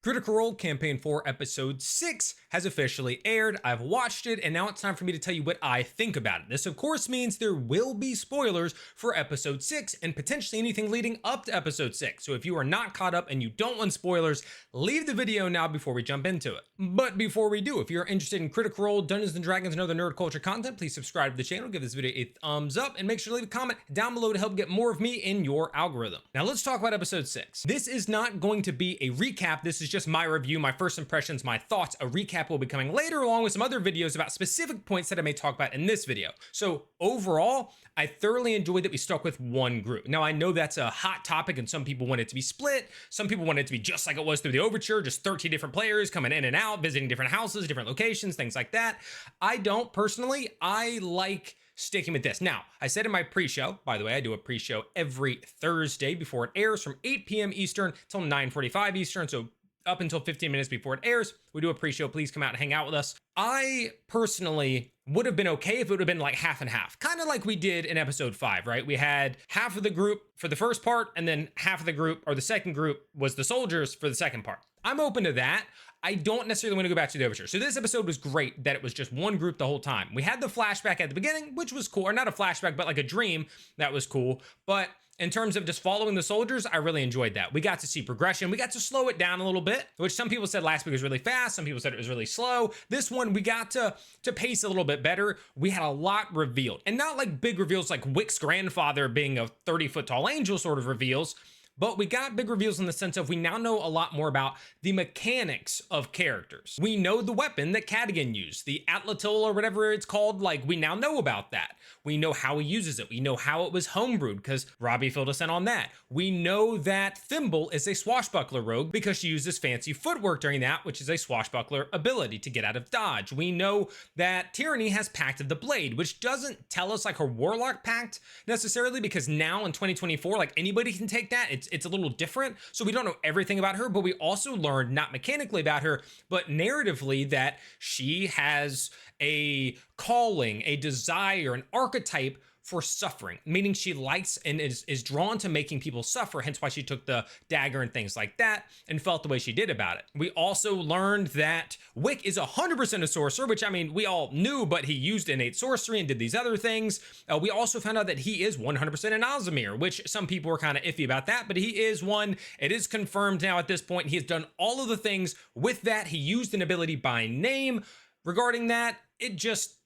Critical Role Campaign 4 Episode 6 has officially aired. I've watched it, and now it's time for me to tell you what I think about it. This, of course, means there will be spoilers for Episode 6 and potentially anything leading up to Episode 6. So if you are not caught up and you don't want spoilers, leave the video now before we jump into it. But before we do, if you're interested in Critical Role, Dungeons & Dragons, and other nerd culture content, please subscribe to the channel, give this video a thumbs up, and make sure to leave a comment down below to help get more of me in your algorithm. Now let's talk about Episode 6. This is not going to be a recap. This is just my review, my first impressions, my thoughts. A recap will be coming later along with some other videos about specific points that I may talk about in this video. So overall, I thoroughly enjoyed that we stuck with one group. Now I know that's a hot topic and some people want it to be split. Some people want it to be just like it was through the Overture, just 13 different players coming in and out, visiting different houses, different locations, things like that. I don't personally. I like sticking with this. Now, I said in my pre-show, by the way, I do a pre-show every Thursday before it airs from 8 p.m. Eastern till 9:45 Eastern. So up until 15 minutes before it airs, we do a pre-show. Please come out and hang out with us. I personally would have been okay if it would have been like half and half, kind of like we did in episode 5, right? We had half of the group for the first part, and then half of the group, or the second group, was the soldiers for the second part. I'm open to that. I don't necessarily want to go back to the Overture. So this episode was great that it was just one group the whole time. We had the flashback at the beginning, which was cool, or not a flashback, but like a dream. That was cool. But in terms of just following the soldiers, I really enjoyed that. We got to see progression. We got to slow it down a little bit, which some people said last week was really fast. Some people said it was really slow. This one, we got to pace a little bit better. We had a lot revealed, and not like big reveals like Wick's grandfather being a 30-foot tall angel sort of reveals. But we got big reveals in the sense of we now know a lot more about the mechanics of characters. We know the weapon that Cadogan used, the Atlatol or whatever it's called. Like, we now know about that. We know how he uses it. We know how it was homebrewed because Robbie filled us in on that. We know that Thimble is a swashbuckler rogue because she uses fancy footwork during that, which is a swashbuckler ability to get out of dodge. We know that Tyranny has Pact of the Blade, which doesn't tell us like her Warlock Pact necessarily, because now in 2024, like anybody can take that. It's a little different. So we don't know everything about her, but we also learned not mechanically about her, but narratively that she has a calling, a desire, an archetype for suffering, meaning she likes and is drawn to making people suffer, hence why she took the dagger and things like that and felt the way she did about it. We also learned that Wick is 100% a sorcerer, which I mean, we all knew, but he used innate sorcery and did these other things. We also found out that he is 100% an Aasimar, which some people were kind of iffy about that, but he is one. It is confirmed now at this point. He has done all of the things with that. He used an ability by name. Regarding that,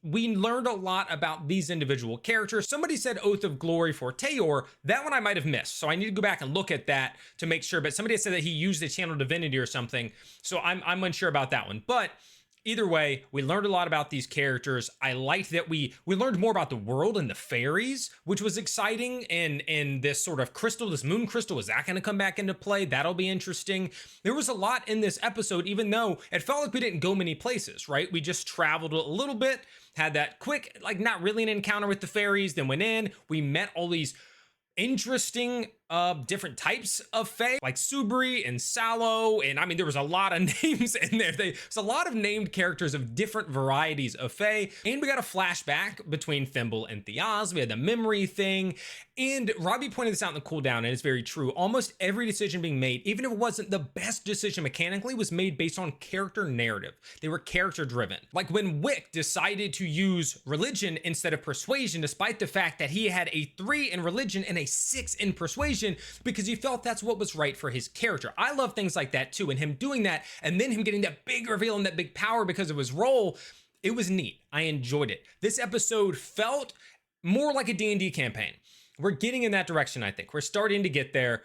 we learned a lot about these individual characters. Somebody said Oath of Glory for Tayor. That one I might have missed, so I need to go back and look at that to make sure. But somebody said that he used a channel divinity or something, so I'm unsure about that one. But either way, we learned a lot about these characters. I liked that we learned more about the world and the fairies, which was exciting. And this sort of crystal, this moon crystal, is that going to come back into play? That'll be interesting. There was a lot in this episode, even though it felt like we didn't go many places, right? We just traveled a little bit, had that quick, like not really an encounter with the fairies, then went in, we met all these interesting different types of fae, like Subri and Sallow, and I mean there was a lot of names in there. There's a lot of named characters of different varieties of fae, and we got a flashback between Thimble and Thiaz. We had the memory thing, and Robbie pointed this out in the cooldown, and it's very true. Almost every decision being made, even if it wasn't the best decision mechanically, was made based on character narrative. They were character driven. Like when Wick decided to use religion instead of persuasion, despite the fact that he had a 3 in religion and a 6 in persuasion, because he felt that's what was right for his character. I love things like that too, and him doing that, and then him getting that big reveal and that big power because of his role. It was neat. I enjoyed it. This episode felt more like a D&D campaign. We're getting in that direction, I think. We're starting to get there.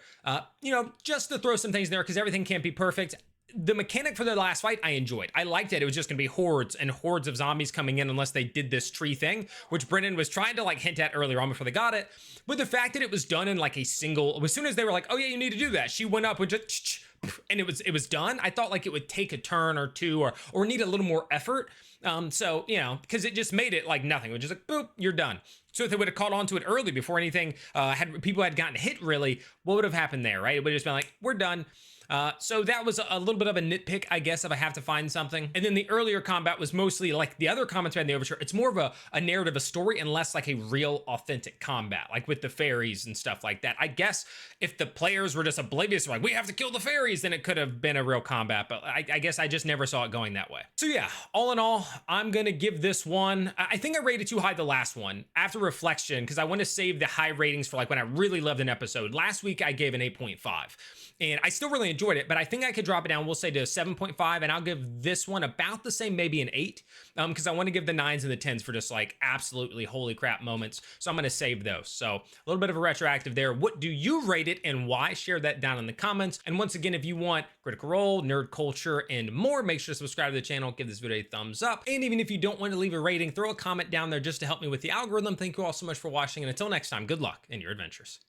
Just to throw some things there, because everything can't be perfect. The mechanic for the last fight, I enjoyed. I liked it. It was just gonna be hordes and hordes of zombies coming in unless they did this tree thing, which Brennan was trying to like hint at earlier on before they got it. But the fact that it was done in like a single, as soon as they were like, oh yeah, you need to do that, she went up and just, and it was done. I thought like it would take a turn or two or need a little more effort. Because it just made it like nothing. It was just like, boop, you're done. So if they would have caught on to it early before anything, people had gotten hit really, what would have happened there, right? It would have just been like, we're done. So that was a little bit of a nitpick, I guess, if I have to find something. And then the earlier combat was mostly like the other comments we had in the overture. It's more of a narrative, a story, and less like a real authentic combat, like with the fairies and stuff like that. I guess if the players were just oblivious, like we have to kill the fairies, then it could have been a real combat. But I guess I just never saw it going that way. So yeah, all in all, I'm gonna give this one. I think I rated too high the last one after reflection because I want to save the high ratings for like when I really loved an episode. Last week I gave an 8.5. And I still really enjoyed it, but I think I could drop it down, we'll say to 7.5, and I'll give this one about the same, maybe an 8, because I want to give the 9s and the 10s for just like absolutely holy crap moments. So I'm going to save those. So a little bit of a retroactive there. What do you rate it and why? Share that down in the comments. And once again, if you want Critical Role, nerd culture, and more, make sure to subscribe to the channel, give this video a thumbs up. And even if you don't want to leave a rating, throw a comment down there just to help me with the algorithm. Thank you all so much for watching. And until next time, good luck in your adventures.